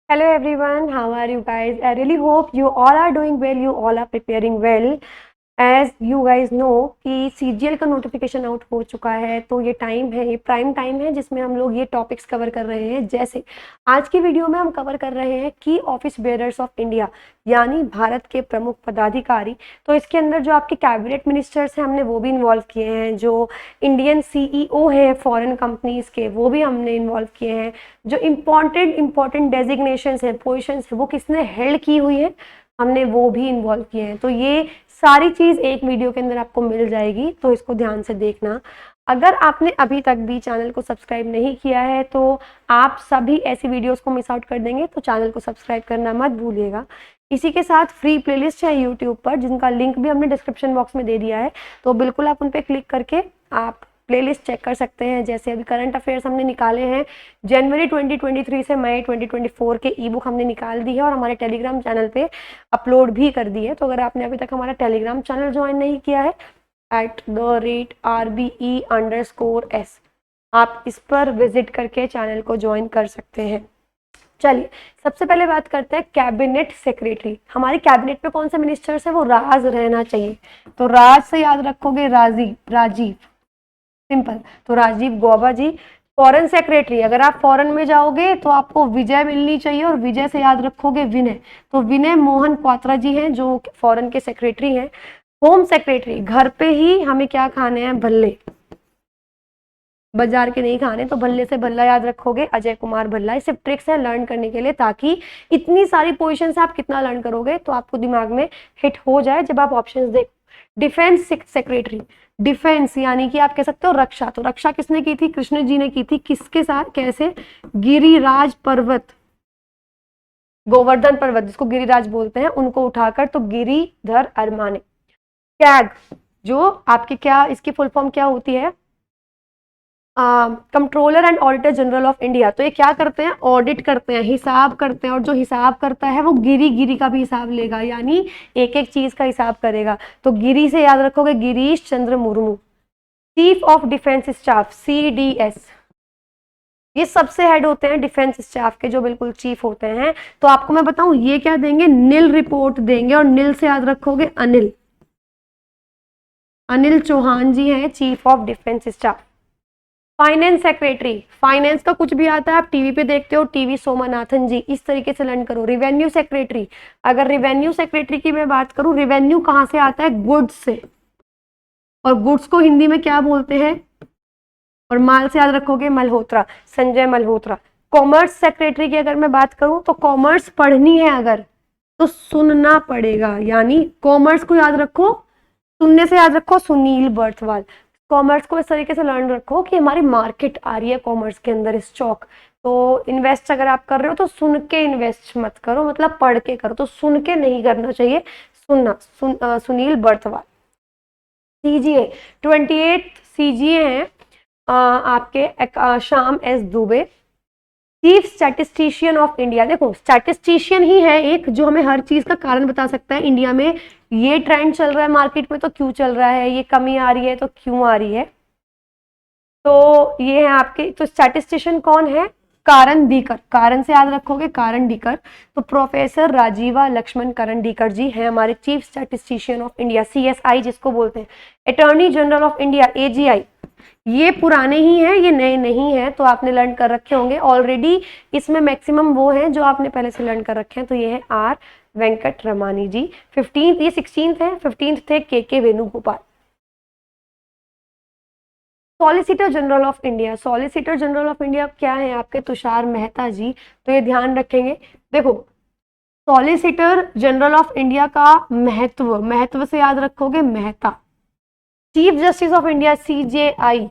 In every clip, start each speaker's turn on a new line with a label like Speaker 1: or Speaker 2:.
Speaker 1: Hello everyone, how are you guys? I really hope you all are doing well, you all are preparing well. As you guys know कि CGL का notification out हो चुका है, तो ये time है, ये प्राइम टाइम है जिसमें हम लोग ये टॉपिक्स कवर कर रहे हैं। जैसे आज की वीडियो में हम कवर कर रहे हैं की ऑफिस बेयरर्स ऑफ इंडिया, यानी भारत के प्रमुख पदाधिकारी। तो इसके अंदर जो आपके कैबिनेट मिनिस्टर्स हैं हमने वो भी इन्वॉल्व किए हैं, जो इंडियन सीईओ हैं फॉरेन कंपनीज के वो भी हमने इन्वॉल्व किए हैं, जो इम्पॉर्टेंट डेजिग्नेशंस हैं, पोजिशंस हैं, वो किसने हेल्ड की हुई है हमने वो भी इन्वॉल्व किए हैं। तो ये सारी चीज़ एक वीडियो के अंदर आपको मिल जाएगी, तो इसको ध्यान से देखना। अगर आपने अभी तक भी चैनल को सब्सक्राइब नहीं किया है तो आप सभी ऐसी वीडियोस को मिस आउट कर देंगे, तो चैनल को सब्सक्राइब करना मत भूलिएगा। इसी के साथ फ्री प्लेलिस्ट है यूट्यूब पर, जिनका लिंक भी हमने डिस्क्रिप्शन बॉक्स में दे दिया है, तो बिल्कुल आप उन पर क्लिक करके आप प्लेलिस्ट चेक कर सकते हैं। जैसे अभी करंट अफेयर्स हमने निकाले हैं जनवरी 2023 से मई 2024 के ई बुक हमने निकाल दी है और हमारे टेलीग्राम चैनल पे अपलोड भी कर दी है। तो अगर आपने अभी तक हमारा टेलीग्राम चैनल ज्वाइन नहीं किया है @RBE_S, आप इस पर विजिट करके चैनल को ज्वाइन कर सकते हैं। चलिए सबसे पहले बात करते हैं कैबिनेट सेक्रेटरी। हमारी कैबिनेट पे कौन से मिनिस्टर्स है, वो राज रहना चाहिए, तो राज से याद रखोगे राजीव, सिंपल, तो राजीव गौबा जी। फॉरेन सेक्रेटरी, अगर आप फॉरेन में जाओगे तो आपको विजय मिलनी चाहिए और विजय से याद रखोगे विनय, तो विनय मोहन क्वात्रा जी हैं जो फॉरेन के सेक्रेटरी हैं। होम सेक्रेटरी, घर पे ही हमें क्या खाने हैं, भल्ले, बाजार के नहीं खाने, तो भल्ले से भल्ला याद रखोगे अजय कुमार भल्ला। ये सिर्फ ट्रिक्स है लर्न करने के लिए, ताकि इतनी सारी पोजीशन से आप कितना लर्न करोगे तो आपको दिमाग में हिट हो जाए जब आप ऑप्शंस देखो। डिफेंस सेक्रेटरी, डिफेंस यानी कि आप कह सकते हो रक्षा, तो रक्षा किसने की थी, कृष्ण जी ने की थी। किसके साथ, कैसे, गिरिराज पर्वत, गोवर्धन पर्वत जिसको गिरिराज बोलते हैं, उनको उठाकर, तो गिरिधर अरमाने। कैग, जो आपके क्या इसकी फुल फॉर्म क्या होती है, controller and auditor general of India. तो ये क्या करते हैं, ऑडिट करते हैं, हिसाब करते हैं, और जो हिसाब करता है वो गिरी का भी हिसाब लेगा, यानी एक एक चीज का हिसाब करेगा। तो गिरी से याद रखोगे Girish Chandra Murmu. Chief of defence staff, CDS, ये सबसे हेड होते हैं डिफेंस स्टाफ के, जो बिल्कुल चीफ होते हैं। तो आपको मैं बताऊं ये क्या देंगे, नील रिपोर्ट देंगे, और नील से याद रखोगे अनिल चौहान जी हैं chief of defence staff. Finance secretary, finance का कुछ भी आता है आप टीवी पे देखते हो, टीवी सोमनाथन जी, इस तरीके से लर्न करो। रिवेन्यू सेक्रेटरी, अगर रिवेन्यू सेक्रेटरी की मैं बात करूं, रिवेन्यू कहां से आता है, गुड्स से, और गुड्स को हिंदी में क्या बोलते हैं, और माल से याद रखोगे मल्होत्रा, संजय मल्होत्रा। कॉमर्स सेक्रेटरी की अगर मैं बात करूं, तो कॉमर्स पढ़नी है अगर तो सुनना पड़ेगा, यानी कॉमर्स को याद रखो, सुनने से याद रखो सुनील बर्थवाल। कॉमर्स को इस तरीके से लर्न रखो कि हमारी मार्केट आ रही है कॉमर्स के अंदर, स्टॉक, तो इन्वेस्ट अगर आप कर रहे हो तो सुन के इन्वेस्ट मत करो, मतलब पढ़ के करो, तो सुन के नहीं करना चाहिए, सुनना। सुनील बर्थवाल। CGA, 28 CGA हैं आपके, Shyam S Dubey. Chief statistician of India, देखो स्टैटिस्टिशियन ही है एक जो हमें हर चीज का कारण बता सकता है। इंडिया में ये ट्रेंड चल रहा है मार्केट में तो क्यों चल रहा है, ये कमी आ रही है तो क्यों आ रही है, तो ये है आपके। तो स्टैटिस्टिशियन कौन है, कारणदीकर, कारण से याद रखोगे कारणदीकर। तो प्रोफेसर राजीवा लक्ष्मण कारणदीकर जी हैं हमारे chief statistician of India, CSI जिसको बोलते हैं। Attorney general of India, AGI, ये पुराने ही हैं, ये नए नहीं है, तो आपने लर्न कर रखे होंगे ऑलरेडी। इसमें मैक्सिमम वो हैं जो आपने पहले से लर्न कर रखे हैं, तो ये है R वेंकट रमानी जी। 15th, ये 16th है, 15th थे KK Venugopal. Solicitor general of India, solicitor general of India क्या है आपके, तुषार मेहता जी, तो ये ध्यान रखेंगे। देखो सॉलिसिटर जनरल ऑफ इंडिया का महत्व से याद रखोगे Mehta. Chief justice of India, CJI,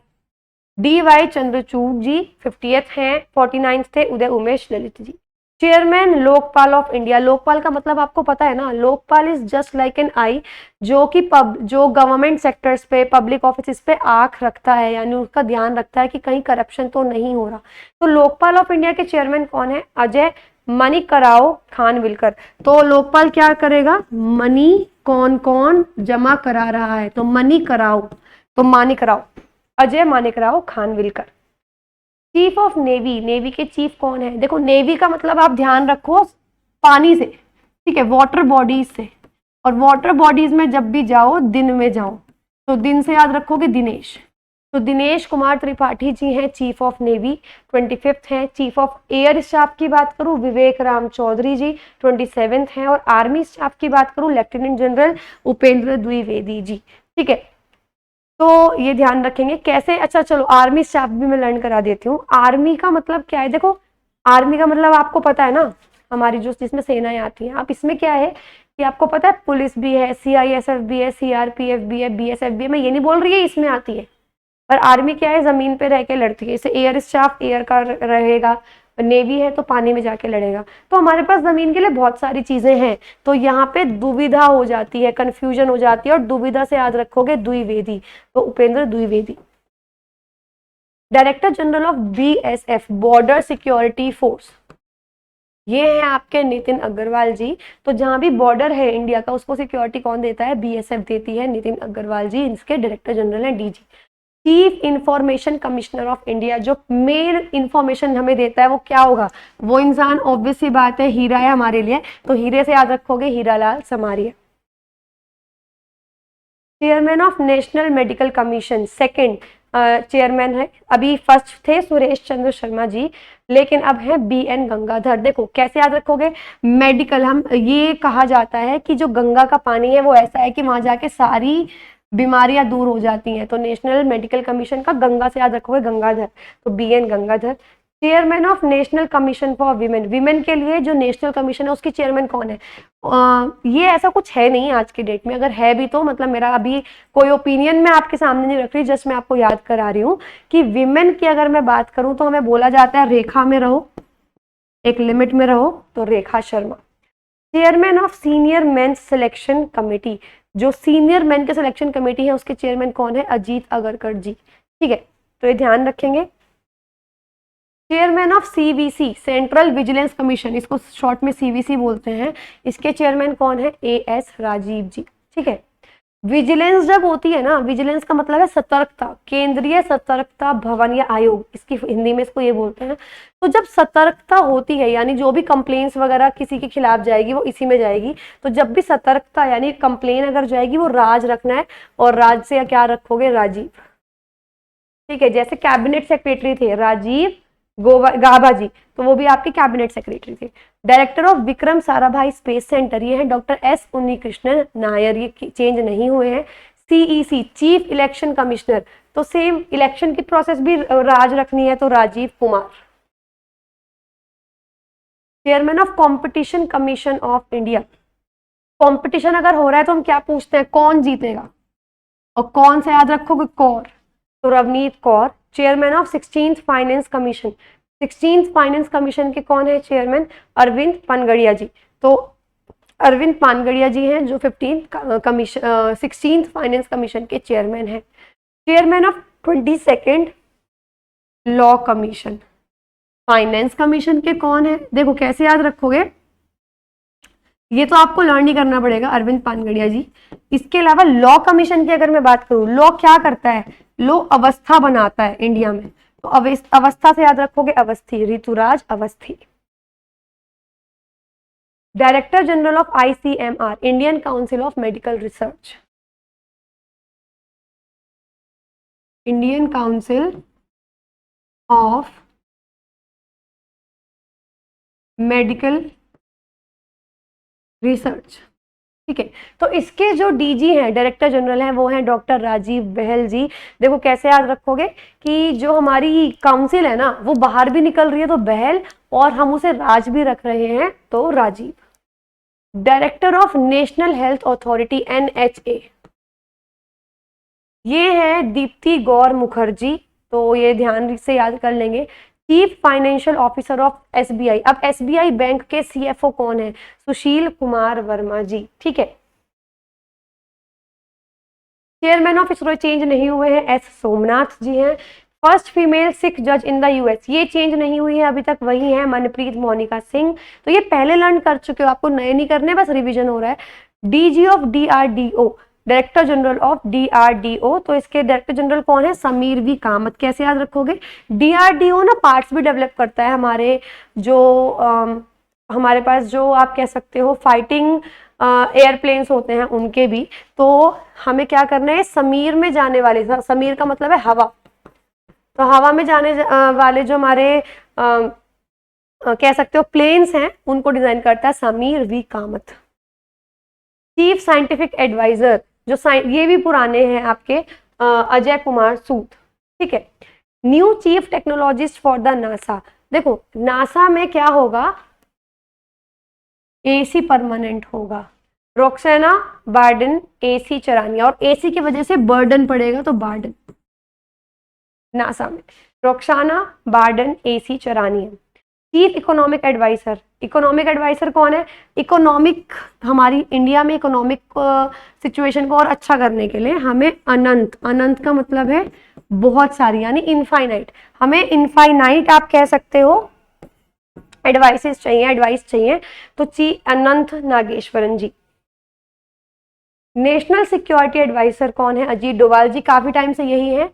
Speaker 1: DY Chandrachud ji 50th हैं। 49th थे Uday Umesh Lalit ji. Chairman Lokpal of India, Lokpal का मतलब आपको पता है ना, Lokpal is just like an eye, जो कि जो गवर्नमेंट सेक्टर्स पे, पब्लिक ऑफिस पे आंख रखता है, यानी उसका ध्यान रखता है कि कहीं करप्शन तो नहीं हो रहा। तो लोकपाल ऑफ इंडिया के चेयरमैन कौन है, अजय मणिकराव खानविलकर। तो लोकपाल क्या करेगा, मनी कौन कौन जमा करा रहा है, तो मणिकराव, तो Manikrao, Ajay Manikrao Khanwilkar. Chief of navy, navy के चीफ कौन है? देखो नेवी का मतलब आप ध्यान रखो पानी से, ठीक है, वाटर बॉडीज से, और वाटर बॉडीज में जब भी जाओ दिन में जाओ, तो दिन से याद रखोगे दिनेश। तो दिनेश कुमार त्रिपाठी जी हैं चीफ ऑफ नेवी। 25th हैं। चीफ ऑफ एयर स्टाफ की बात करूं विवेक राम चौधरी जी 27th हैं। और आर्मी स्टाफ की बात करूं लेफ्टिनेंट जनरल उपेंद्र द्विवेदी जी, ठीक है। तो ये ध्यान रखेंगे कैसे। अच्छा चलो आर्मी स्टाफ भी मैं लर्न करा देती हूँ। आर्मी का मतलब क्या है? देखो आर्मी का मतलब आपको पता है ना, हमारी जो जिसमें सेनाएं आती हैं। आप इसमें क्या है कि आपको पता है पुलिस भी है, CISF भी है, CRPF भी है, BSF भी है। मैं ये नहीं बोल रही है इसमें आती है, पर आर्मी क्या है जमीन पे रह के लड़ती है। इसे एयर स्टाफ एयर का रहेगा, नेवी है तो पानी में जाके लड़ेगा। तो हमारे पास जमीन के लिए बहुत सारी चीजें हैं, तो यहाँ पे दुविधा हो जाती है, कंफ्यूजन हो जाती है, और दुविधा से याद रखोगे द्विवेदी, तो Upendra Dwivedi. Director general of BSF border security force, ये है आपके नितिन अग्रवाल जी। तो जहां भी बॉर्डर है इंडिया का उसको सिक्योरिटी कौन देता है? BSF देती है, नितिन अग्रवाल जी इसके डायरेक्टर जनरल है, DG। Chief information commissioner of India, जो मेन इंफॉर्मेशन हमें देता है वो क्या होगा? वो इंसान ऑब्वियस सी बात है हीरा है हमारे लिए, तो हीरे से याद रखोगे Hiralal Samaria. Chairman of national medical commission second chairman है। अभी फर्स्ट थे सुरेश चंद्र शर्मा जी, लेकिन अब है BN गंगाधर। देखो कैसे याद रखोगे? मेडिकल, हम ये कहा जाता है कि जो गंगा का पानी है वो ऐसा है कि वहां जाके सारी बीमारियां दूर हो जाती हैं। तो नेशनल मेडिकल कमीशन का गंगा से याद रखोगे गंगाधर, तो BN Gangadhar. Chairman of national commission for women, women के लिए जो नेशनल कमीशन है उसकी चेयरमैन कौन है? ये ऐसा कुछ है नहीं आज के डेट में, अगर है भी तो मतलब मेरा अभी कोई ओपिनियन मैं आपके सामने नहीं रख रही, जस्ट मैं आपको याद करा रही हूँ कि विमेन की अगर मैं बात करूँ तो हमें बोला जाता है रेखा में रहो, एक लिमिट में रहो, तो Rekha Sharma. Chairman of senior men's selection committee, जो सीनियर मेन के सिलेक्शन कमेटी है उसके चेयरमैन कौन है? अजीत अगरकर जी, ठीक है, तो ये ध्यान रखेंगे। Chairman of CVC central vigilance commission, इसको शॉर्ट में CVC बोलते हैं, इसके चेयरमैन कौन है? AS राजीव जी, ठीक है। विजिलेंस जब होती है ना, विजिलेंस का मतलब है सतर्कता, केंद्रीय सतर्कता भवन या आयोग, इसकी हिंदी में इसको ये बोलते हैं। तो जब सतर्कता होती है यानी जो भी कंप्लेंट्स वगैरह किसी के खिलाफ जाएगी वो इसी में जाएगी। तो जब भी सतर्कता यानी कंप्लेन अगर जाएगी वो राज रखना है, और राज से क्या रखोगे? राजीव, ठीक है। जैसे कैबिनेट सेक्रेटरी थे राजीव गाबा जी, तो वो भी आपके कैबिनेट सेक्रेटरी थे। Director of Vikram Sarabhai space centre, ये है डॉक्टर S उन्नीकृष्णन नायर, ये चेंज नहीं हुए हैं। CEC चीफ इलेक्शन कमिश्नर, तो सेम इलेक्शन की प्रोसेस भी राज रखनी है, तो Rajiv Kumar. Chairman of competition commission of India, competition अगर हो रहा है तो हम क्या पूछते हैं? कौन जीतेगा, और कौन से याद रखोगे? कौर, तो Ravneet Kaur. Chairman of 16th finance commission, 16th finance commission के कौन है चेयरमैन? अरविंद पानगड़िया जी, तो अरविंद पानगड़िया जी हैं जो 16th फाइनेंस कमीशन के चेयरमैन हैं। Chairman of 22nd law commission, finance commission के कौन है? देखो कैसे याद रखोगे, ये तो आपको लर्न ही करना पड़ेगा, अरविंद पानगड़िया जी। इसके अलावा लॉ कमीशन की अगर मैं बात करूं, लॉ क्या करता है? लॉ अवस्था बनाता है इंडिया में, तो अवस्था से याद रखोगे Awasthi, Rituraj Awasthi. Director general of ICMR Indian council of medical research, Indian council of medical research, ठीक है। तो इसके जो DG हैं, डायरेक्टर जनरल हैं, वो हैं डॉक्टर राजीव बहल जी। देखो कैसे याद रखोगे कि जो हमारी काउंसिल है ना वो बाहर भी निकल रही है तो बहल, और हम उसे राज भी रख रहे हैं तो Rajiv. Director of national health authority NHA, ये है दीप्ति गौर मुखर्जी, तो ये ध्यान से याद कर लेंगे। Chief financial officer of SBI, अब SBI बैंक के CFO कौन है? सुशील कुमार वर्मा जी, ठीक है। चेयरमैन ऑफ इसरो चेंज नहीं हुए हैं, S सोमनाथ जी हैं। फर्स्ट फीमेल सिख जज इन द US, ये चेंज नहीं हुई है अभी तक, वही है मनप्रीत मोनिका सिंह। तो ये पहले लर्न कर चुके हो, आपको नए नहीं करने, बस रिवीजन हो रहा है। DG of DRDO, director general of DRDO। तो इसके डायरेक्टर जनरल कौन है? समीर वी कामत। कैसे याद रखोगे? DRDO ना पार्ट्स भी डेवलप करता है हमारे जो हमारे पास जो आप कह सकते हो फाइटिंग एयरप्लेन्स होते हैं उनके भी। तो हमें क्या करना है? समीर में जाने वाले, समीर का मतलब है हवा, तो हवा में जाने वाले जो हमारे कह सकते हो प्लेन्स हैं उनको डिजाइन करता है Sameer V Kamat. Chief scientific adviser जो ये भी पुराने हैं आपके अजय कुमार सूद। ठीक है। New chief technologist for the NASA. देखो नासा में क्या होगा? AC परमानेंट होगा। रोक्सेना बार्डन AC चरानिया, और AC की वजह से बर्डन पड़ेगा तो बार्डन नासा में। Roxana Bardan AC Charania. Chief economic adviser, economic adviser कौन है? इकोनॉमिक हमारी इंडिया में इकोनॉमिक सिचुएशन को और अच्छा करने के लिए हमें अनंत, अनंत का मतलब है बहुत सारी यानी इनफाइनाइट, हमें इनफाइनाइट आप कह सकते हो एडवाइस चाहिए। तो अनंत नागेश्वरन जी। नेशनल सिक्योरिटी एडवाइजर कौन है? अजीत डोभाल जी। काफी टाइम से यही है।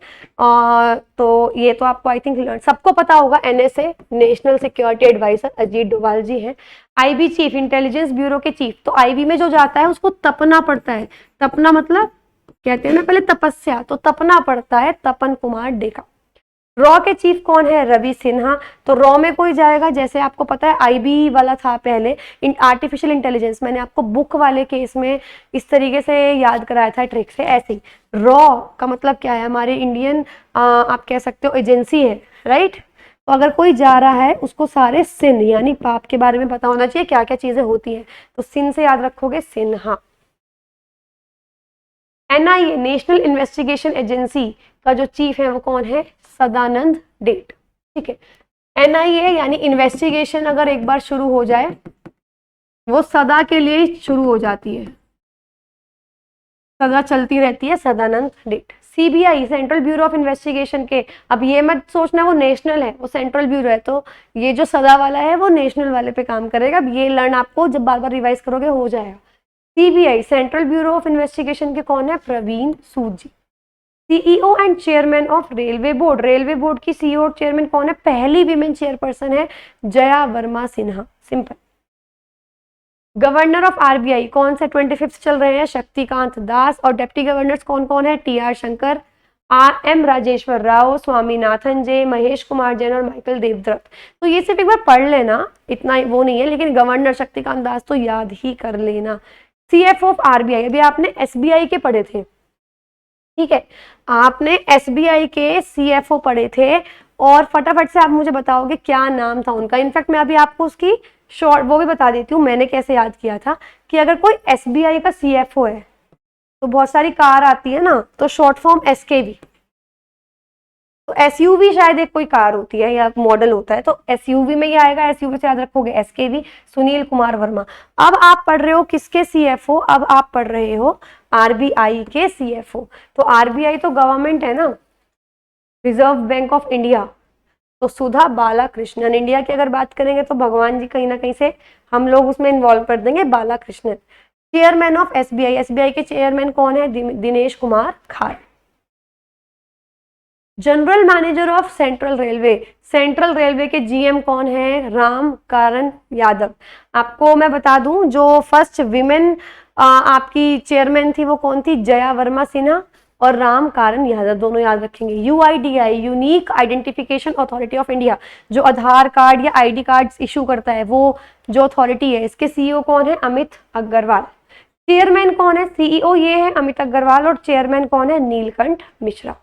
Speaker 1: तो ये तो आपको आई थिंक सबको पता होगा, NSA national security adviser Ajit Doval ji हैं। IB चीफ, इंटेलिजेंस ब्यूरो के चीफ। तो IB में जो जाता है उसको तपना पड़ता है। तपना मतलब कहते हैं ना पहले तपस्या, तो तपना पड़ता है तपन कुमार डेका। रॉ के चीफ कौन है? रवि सिन्हा। तो रॉ में कोई जाएगा, जैसे आपको पता है IB वाला था पहले आर्टिफिशियल इंटेलिजेंस, मैंने आपको बुक वाले केस में इस तरीके से याद कराया था ट्रिक से। ऐसे ही रॉ का मतलब क्या है? हमारे इंडियन आप कह सकते हो एजेंसी है, राइट। तो अगर कोई जा रहा है उसको सारे सिन यानी पाप के बारे में पता होना चाहिए, क्या क्या चीजें होती हैं। तो सिन से याद रखोगे Sinha. NIA national investigation agency का जो चीफ है वो कौन है? सदानंद डेट। ठीक है। NIA यानी इन्वेस्टिगेशन अगर एक बार शुरू हो जाए वो सदा के लिए शुरू हो जाती है, सदा चलती रहती है, Sadanand Date. CBI central bureau of investigation के, अब ये मत सोचना वो नेशनल है, वो सेंट्रल ब्यूरो है, तो ये जो सदा वाला है वो नेशनल वाले पे काम करेगा। अब ये लर्न आपको जब बार बार रिवाइज करोगे हो जाएगा। CBI central bureau of investigation के कौन है? प्रवीण सूद जी। CEO and chairman of railway board, railway board की CEO और चेयरमैन कौन है? पहली विमेन चेयरपर्सन है Jaya Verma Sinha. Simple. Governor of RBI कौन से 25th चल रहे हैं? शक्तिकांत दास। और डिप्टी गवर्नर्स कौन कौन है? TR शंकर, RM राजेश्वर राव, स्वामीनाथन जे, महेश कुमार जैन और माइकल देवव्रत। तो ये सिर्फ एक बार पढ़ लेना, इतना वो नहीं है, लेकिन गवर्नर शक्तिकांत दास तो याद ही कर लेना। CFO ऑफ RBI, अभी आपने SBI के पढ़े थे, ठीक है, आपने SBI के CFO पढ़े थे, और फटाफट से आप मुझे बताओगे क्या नाम था उनका। इनफैक्ट मैं अभी आपको उसकी शॉर्ट वो भी बता देती हूँ, मैंने कैसे याद किया था कि अगर कोई SBI का CFO है तो बहुत सारी कार आती है ना, तो शॉर्ट फॉर्म SKV, तो SUV शायद एक कोई कार होती है या मॉडल होता है, तो SUV में ही आएगा, SUV से याद रखोगे SKV, सुनील कुमार वर्मा। अब आप पढ़ रहे हो किसके CFO? अब आप पढ़ रहे हो RBI के CFO। तो RBI तो गवर्नमेंट है ना, रिजर्व बैंक ऑफ इंडिया, तो सुधा बालाकृष्णन। इंडिया की अगर बात करेंगे तो भगवान जी कहीं ना कहीं से हम लोग उसमें इन्वॉल्व कर देंगे, Balakrishnan. Chairman of SBI, SBI के चेयरमैन कौन है? दिनेश कुमार खार। General manager of central railway, central railway के GM कौन है? राम कारण यादव। आपको मैं बता दूं जो फर्स्ट विमेन आपकी चेयरमैन थी वो कौन थी? जया वर्मा सिन्हा और राम कारण यादव, दोनों याद रखेंगे। UIDI unique identification authority of India, जो आधार कार्ड या ID कार्ड इशू करता है वो जो अथॉरिटी है, इसके CEO कौन है? अमित अग्रवाल। चेयरमैन कौन है? CEO ये है अमित अग्रवाल, और चेयरमैन कौन है? नीलकंठ मिश्रा।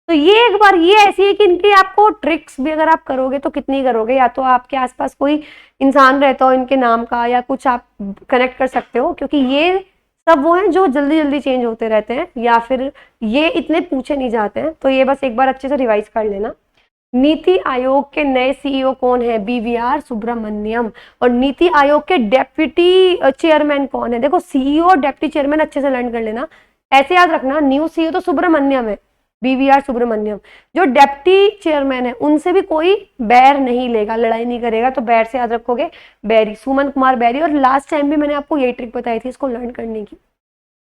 Speaker 1: तो ये एक बार ये ऐसी है कि इनकी आपको ट्रिक्स भी अगर आप करोगे तो कितनी करोगे, या तो आपके आसपास कोई इंसान रहता हो इनके नाम का या कुछ आप कनेक्ट कर सकते हो, क्योंकि ये सब वो हैं जो जल्दी जल्दी चेंज होते रहते हैं या फिर ये इतने पूछे नहीं जाते हैं। तो ये बस एक बार अच्छे से रिवाइज कर लेना। नीति आयोग के नए CEO कौन है? BVR सुब्रमण्यम। और नीति आयोग के डेप्यूटी चेयरमैन कौन है? देखो CEO और डेप्यूटी चेयरमैन अच्छे से लर्न कर लेना, ऐसे याद रखना। न्यू CEO तो सुब्रमण्यम है, BVR सुब्रमण्यम। जो डेप्टी चेयरमैन है उनसे भी कोई बैर नहीं लेगा, लड़ाई नहीं करेगा, तो बैर से याद रखोगे बैरी, सुमन कुमार बैरी। और लास्ट टाइम भी मैंने आपको यही ट्रिक बताई थी इसको लर्न करने की।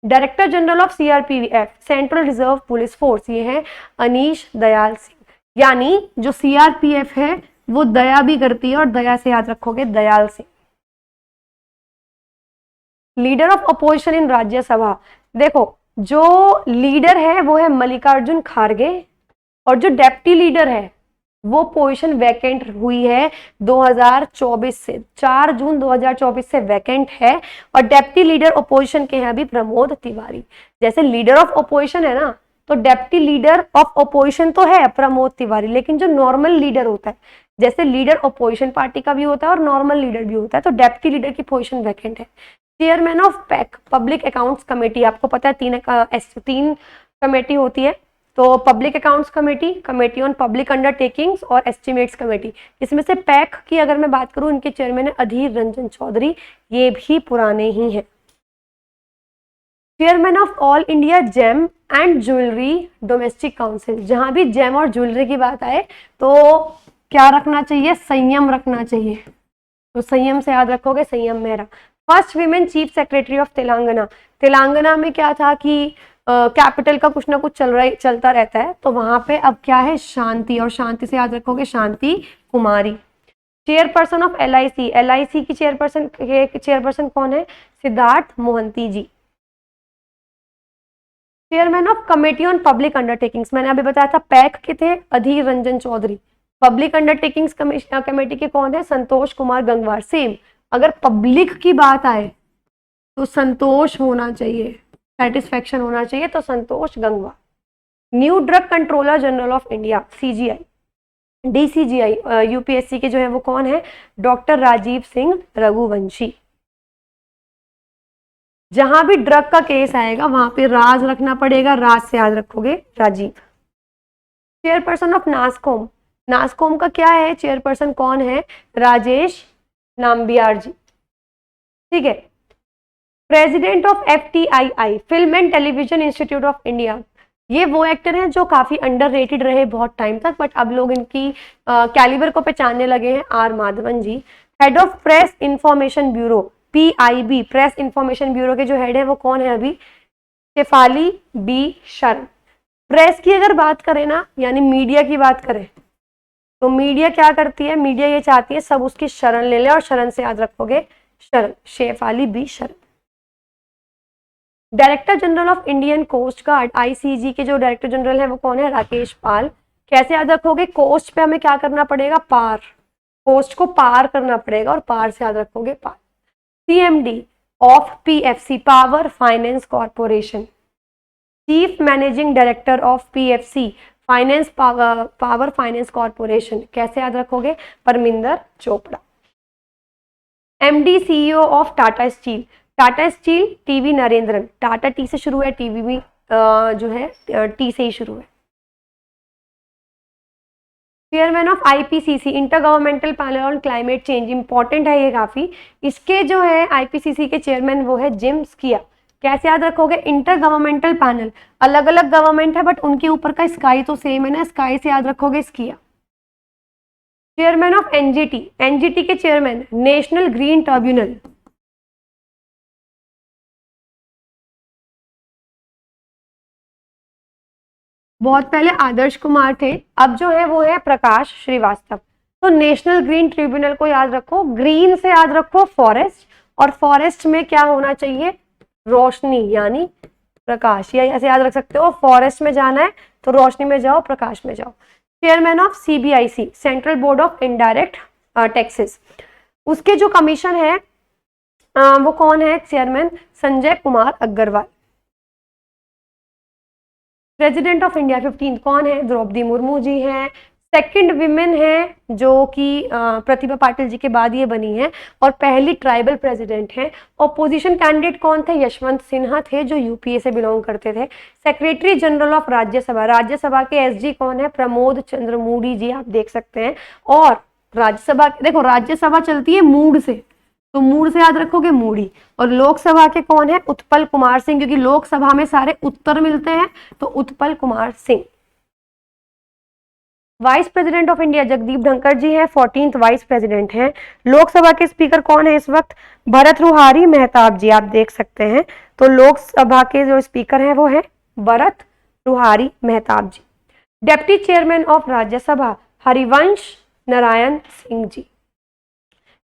Speaker 1: Director general of CRPF central reserve police force, ये है अनीश दयाल सिंह। यानी जो सीआरपीएफ है वो दया भी करती है, और दया से याद रखोगे Dayal Singh. Leader of opposition in Rajya Sabha, देखो जो लीडर है वो है मल्लिकार्जुन खड़गे, और जो डेप्टी लीडर है वो पोजीशन वैकेंट हुई है 2024 से, 4 जून 2024 से वैकेंट है। और डेप्टी लीडर अपोजिशन के हैं अभी प्रमोद तिवारी। जैसे लीडर ऑफ अपोजिशन है ना, तो डेप्टी लीडर ऑफ अपोजिशन तो है प्रमोद तिवारी, लेकिन जो नॉर्मल लीडर होता है, जैसे लीडर अपोजिशन पार्टी का भी होता है और नॉर्मल लीडर भी होता है, तो डेप्टी लीडर की पोजीशन वैकेंट है। Chairman of pack public accounts committee, आपको पता है 3 कमेटी होती है, तो public accounts committee, committee on public undertakings और एस्टिमेट्स कमेटी। इसमें से पैक की अगर मैं बात करूं, इनके चेयरमैन है अधीर रंजन चौधरी, ये भी पुराने ही हैं। Chairman of all India gem and jewellery domestic council, जहां भी जेम और ज्वेलरी की बात आए तो क्या रखना चाहिए, संयम रखना चाहिए, तो संयम से याद रखोगे संयम Mehra. First women chief secretary of Telangana, Telangana में क्या था कि कैपिटल का कुछ ना कुछ चलता रहता है, तो वहां पे अब क्या है शांति, और शांति से याद रखोगे Shanti Kumari. Chairperson of LIC, LIC की चेयरपर्सन कौन है, Siddhartha Mohanty ji. Chairman of committee on public undertakings, मैंने अभी बताया था पैक के थे Adhir Ranjan Chowdhury. Public undertakings committee के कौन है, संतोष कुमार गंगवार। सेम, अगर पब्लिक की बात आए तो संतोष होना चाहिए, सेटिस्फैक्शन होना चाहिए, तो Santosh Gangwar. New drug controller general of India CGI, DCGI UPSC के जो है वो कौन है, डॉक्टर राजीव सिंह रघुवंशी। जहां भी ड्रग का केस आएगा वहां पे राज रखना पड़ेगा, राज से याद रखोगे राजीव। चेयरपर्सन ऑफ नास्कॉम, नास्कॉम का क्या है, चेयरपर्सन कौन है, राजेश नाम्बियार जी, ठीक है। President of FTII film and television institute of India, ये वो एक्टर हैं जो काफी अंडररेटेड रहे बहुत टाइम तक, बट अब लोग इनकी कैलिबर को पहचानने लगे हैं, R Madhavan ji. Head of press information bureau PIB, press information bureau के जो हेड है वो कौन है अभी, शेफाली बी शर्मा। प्रेस की अगर बात करें ना, यानी मीडिया की बात करें, तो मीडिया क्या करती है, मीडिया ये चाहती है सब उसकी शरण ले ले, और शरण से याद रखोगे Sharan, Shefali B Sharan. Director general of Indian coast guard ICG के जो डायरेक्टर जनरल है वो कौन है, राकेश पाल। कैसे याद रखोगे, कोस्ट पे हमें क्या करना पड़ेगा, पार, कोस्ट को पार करना पड़ेगा, और पार से याद रखोगे पार। CMD of PFC power finance corporation, chief managing director of PFC finance power finance corporation, कैसे याद रखोगे, Parminder Chopra. MD CEO of Tata steel, Tata steel TV Narendran, Tata T से शुरू है, टीवी भी जो है टी से ही शुरू है। Chairman of IPCC inter governmental panel on climate change, important है ये काफी, इसके जो है आईपीसीसी के चेयरमैन वो है जिम स्किया। कैसे याद रखोगे, इंटर गवर्नमेंटल पैनल, अलग अलग गवर्नमेंट है बट उनके ऊपर का स्काई तो सेम है ना, स्काई से याद रखोगे Skea. Chairman of NGT, NGT के चेयरमैन नेशनल ग्रीन ट्रिब्यूनल, बहुत पहले आदर्श कुमार थे, अब जो है वो है प्रकाश श्रीवास्तव। तो नेशनल ग्रीन ट्रिब्यूनल को याद रखो, ग्रीन से याद रखो फॉरेस्ट, और फॉरेस्ट में क्या होना चाहिए, रोशनी यानी प्रकाश, या ऐसे याद रख सकते हो, फॉरेस्ट में जाना है तो रोशनी में जाओ, प्रकाश में जाओ। Chairman of CBIC central board of indirect taxes, उसके जो कमीशन है वो कौन है, chairman Sanjay Kumar Agrawal. President of India 15 कौन है, द्रौपदी मुर्मू जी हैं। सेकंड विमेन है जो कि प्रतिभा पाटिल जी के बाद ये बनी है, और पहली ट्राइबल प्रेसिडेंट है। ऑपोजिशन कैंडिडेट कौन थे, यशवंत सिन्हा थे जो यूपीए से बिलोंग करते थे। Secretary general of Rajya Sabha, Rajya Sabha के एसजी कौन है, प्रमोद चंद्र मूडी जी, आप देख सकते हैं। और राज्यसभा, देखो राज्यसभा चलती है मूड से, तो मूड से याद रखोगे मूडी, और लोकसभा के कौन है, उत्पल कुमार सिंह, क्योंकि लोकसभा में सारे उत्तर मिलते हैं, तो Utpal Kumar Singh. Vice president of India Jagdeep Dhankhar ji हैं, 14th वाइस प्रेसिडेंट हैं। लोकसभा के स्पीकर कौन है इस वक्त? भरत रुहारी मेहताब जी, आप देख सकते हैं। तो लोकसभा के जो स्पीकर हैं वो है Bhartruhari Mahtab ji. Deputy chairman of Rajya Sabha Harivansh Narayan Singh ji.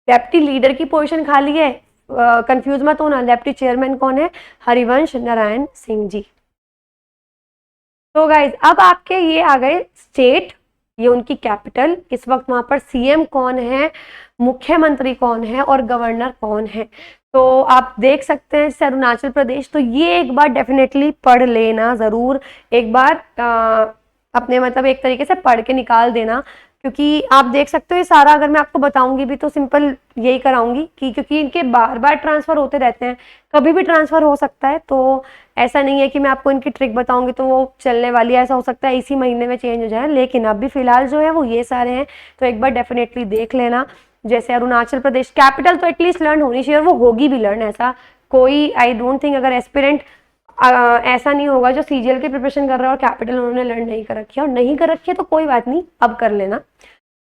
Speaker 1: Deputy leader की पोजीशन खाली है, कंफ्यूज मत होना, डेप्टी चेयरमैन कौन है? हरिवंश नारायण सिंह जी। तो गाइज अब आपके ये आ गए स्टेट, ये उनकी कैपिटल, इस वक्त वहां पर सीएम कौन है, मुख्यमंत्री कौन है और गवर्नर कौन है। तो आप देख सकते हैं जैसे अरुणाचल प्रदेश, तो ये एक बार डेफिनेटली पढ़ लेना जरूर, एक बार अपने मतलब एक तरीके से पढ़ के निकाल देना, क्योंकि आप देख सकते हो ये सारा अगर मैं आपको बताऊंगी भी तो सिंपल यही कराऊंगी कि क्योंकि इनके बार बार ट्रांसफर होते रहते हैं, कभी भी ट्रांसफर हो सकता है, तो ऐसा नहीं है कि मैं आपको इनकी ट्रिक बताऊंगी तो वो चलने वाली है, ऐसा हो सकता है इसी महीने में चेंज हो जाए, लेकिन अभी फिलहाल जो है वो ये सारे हैं, तो एक बार डेफिनेटली देख लेना। जैसे अरुणाचल प्रदेश कैपिटल तो एटलीस्ट लर्न होनी चाहिए और वो होगी भी लर्न, ऐसा कोई आई डोंट थिंक अगर एस्पिरेंट ऐसा नहीं होगा जो सीजीएल की प्रिपरेशन कर रहा है और कैपिटल उन्होंने लर्न नहीं कर रखी है, और नहीं कर रखी है तो कोई बात नहीं, अब कर लेना।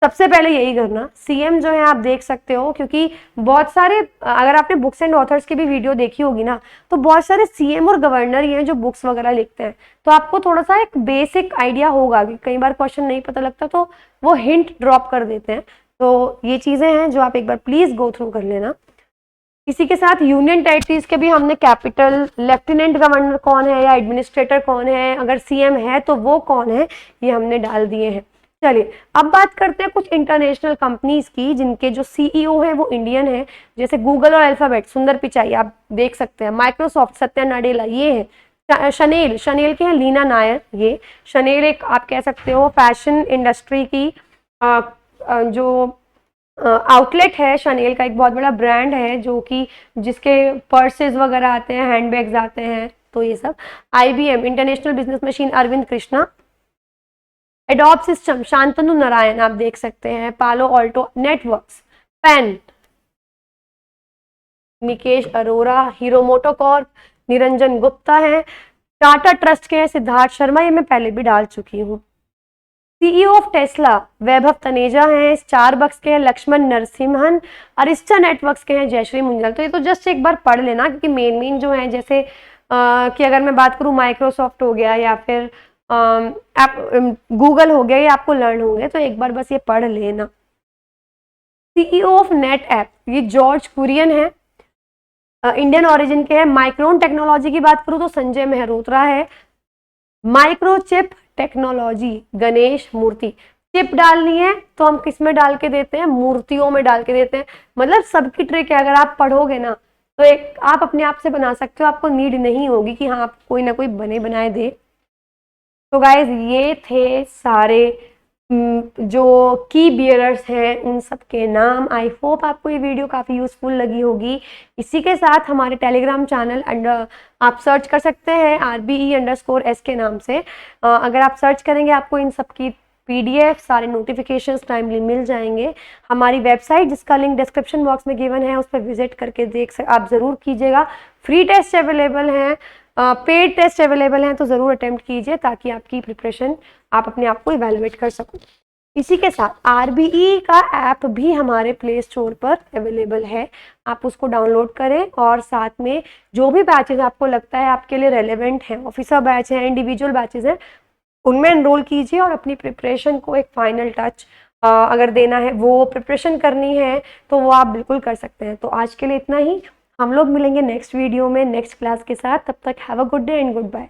Speaker 1: सबसे पहले यही करना। सीएम जो है आप देख सकते हो, क्योंकि बहुत सारे अगर आपने बुक्स एंड ऑथर्स की भी वीडियो देखी होगी ना, तो बहुत सारे सीएम और गवर्नर ही हैं जो बुक्स वगैरह लिखते हैं, तो आपको थोड़ा सा एक बेसिक आइडिया होगा कि कई बार क्वेश्चन नहीं पता लगता तो वो हिंट ड्रॉप कर देते हैं। तो ये चीजें हैं जो आप एक बार प्लीज गो थ्रू कर लेना। इसी के साथ यूनियन टेरिटरीज के भी हमने कैपिटल, लेफ्टिनेंट गवर्नर कौन है या एडमिनिस्ट्रेटर कौन है, अगर सीएम है तो वो कौन है, ये हमने डाल दिए हैं। चलिए अब बात करते हैं कुछ इंटरनेशनल कंपनीज की जिनके जो सीईओ हैं वो इंडियन है, जैसे गूगल और अल्फाबेट सुंदर पिचाई आप देख सकते हैं, माइक्रोसॉफ्ट सत्या नाडेला ये है, शनेल के हैं लीना नायर, ये शनेल एक आप कह सकते हो फैशन इंडस्ट्री की जो आउटलेट है, शनेल का एक बहुत बड़ा ब्रांड है जो कि जिसके पर्सेज वगैरह आते हैं, हैंडबैग्स आते हैं, तो ये सब। IBM international business machine Arvind Krishna. Adobe system Shantanu Narayen आप देख सकते हैं। पालो ऑल्टो नेटवर्क्स पेन निकेश अरोरा। हीरो मोटोकॉर्प निरंजन गुप्ता है। टाटा ट्रस्ट के हैं सिद्धार्थ शर्मा, ये मैं पहले भी डाल चुकी हूँ। सीईओ ऑफ टेस्ला वैभव तनेजा हैं। स्टारबक्स के हैं लक्ष्मण नरसिम्हन। अरिस्टा नेटवर्क्स के हैं जयश्री मुंजल। तो ये तो जस्ट एक बार पढ़ लेना, क्योंकि मेन जो हैं जैसे कि अगर मैं बात करूँ माइक्रोसॉफ्ट हो गया या फिर गूगल हो गया, ये आपको लर्न होंगे, तो एक बार बस ये पढ़ लेना। सीईओ ऑफ नेट ऐप ये जॉर्ज कुरियन है, इंडियन ओरिजिन के हैं। माइक्रोन टेक्नोलॉजी की बात करूँ तो संजय मेहरोत्रा है। माइक्रोचिप टेक्नोलॉजी गणेश मूर्ति। चिप डालनी है तो हम किस में डाल के देते हैं? मूर्तियों में डाल के देते हैं। मतलब सबकी ट्रिक है, अगर आप पढ़ोगे ना तो एक आप अपने आप से बना सकते हो, आपको नीड नहीं होगी कि हाँ कोई ना कोई बने बनाए दे। तो गाइज ये थे सारे जो की बियरर्स हैं उन सब के नाम। आई होप आपको ये वीडियो काफ़ी यूजफुल लगी होगी। इसी के साथ हमारे टेलीग्राम चैनल अंडर आप सर्च कर सकते हैं RBE_S के नाम से। अगर आप सर्च करेंगे आपको इन सब की PDF सारे नोटिफिकेशंस टाइमली मिल जाएंगे। हमारी वेबसाइट जिसका लिंक डिस्क्रिप्शन बॉक्स में गिवन है उस पर विजिट करके आप ज़रूर कीजिएगा। फ्री टेस्ट अवेलेबल हैं, पेड टेस्ट अवेलेबल हैं, तो ज़रूर अटेम्प्ट कीजिए ताकि आपकी प्रिपरेशन आप अपने आप को इवेलुएट कर सको। इसी के साथ RBE का ऐप भी हमारे प्ले स्टोर पर अवेलेबल है, आप उसको डाउनलोड करें और साथ में जो भी बैचेज आपको लगता है आपके लिए रेलेवेंट हैं, ऑफिसर बैच हैं, इंडिविजुअल बैचेज हैं, उनमें एनरोल कीजिए और अपनी प्रिपरेशन को एक फाइनल टच अगर देना है, वो प्रिपरेशन करनी है तो वो आप बिल्कुल कर सकते हैं। तो आज के लिए इतना ही, हम लोग मिलेंगे नेक्स्ट वीडियो में नेक्स्ट क्लास के साथ। तब तक have a good day and good bye.